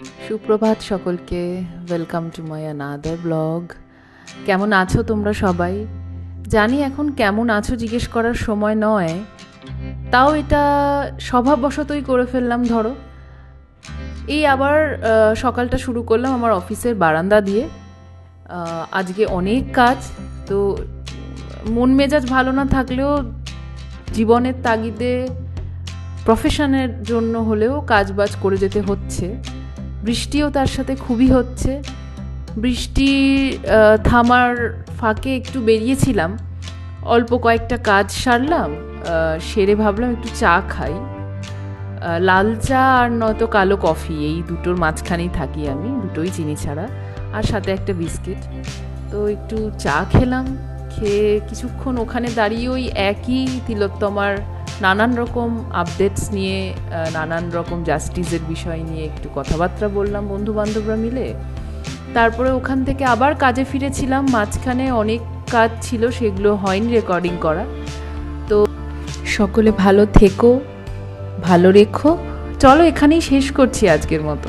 সুপ্রভাত সকলকে, welcome to my another blog. কেমন আছো তোমরা সবাই? জানি এখন কেমন আছো জিজ্ঞেস করার সময় নয়, তাও এটা স্বভাববশতই করে ফেললাম। ধরো এই আবার সকালটা শুরু করলাম আমার অফিসের বারান্দা দিয়ে। আজকে অনেক কাজ, তো মন মেজাজ ভালো না থাকলেও জীবনের তাগিদে প্রফেশনের জন্য হলেও কাজবাজ করে যেতে হচ্ছে। বৃষ্টিও তার সাথে খুবই হচ্ছে। বৃষ্টি থামার ফাঁকে একটু বেরিয়েছিলাম, অল্প কয়েকটা কাজ সারলাম, সেরে ভাবলাম একটু চা খাই। লাল চা আর নয়তো কালো কফি, এই দুটোর মাঝখানেই থাকি আমি, দুটোই চিনি ছাড়া, আর সাথে একটা বিস্কিট। তো একটু চা খেলাম, খেয়ে কিছুক্ষণ ওখানে দাঁড়িয়ে ওই একই তিলোত্তমার নানান রকম আপডেটস নিয়ে, নানান রকম জাস্টিসের বিষয় নিয়ে একটু কথাবার্তা বললাম বন্ধুবান্ধবরা মিলে। তারপরে ওখান থেকে আবার কাজে ফিরেছিলাম, মাঝখানে অনেক কাজ ছিল, সেগুলো হয়নি রেকর্ডিং করা। তো সকলে ভালো থেকো, ভালো রেখো। চলো এখানেই শেষ করছি আজকের মতো।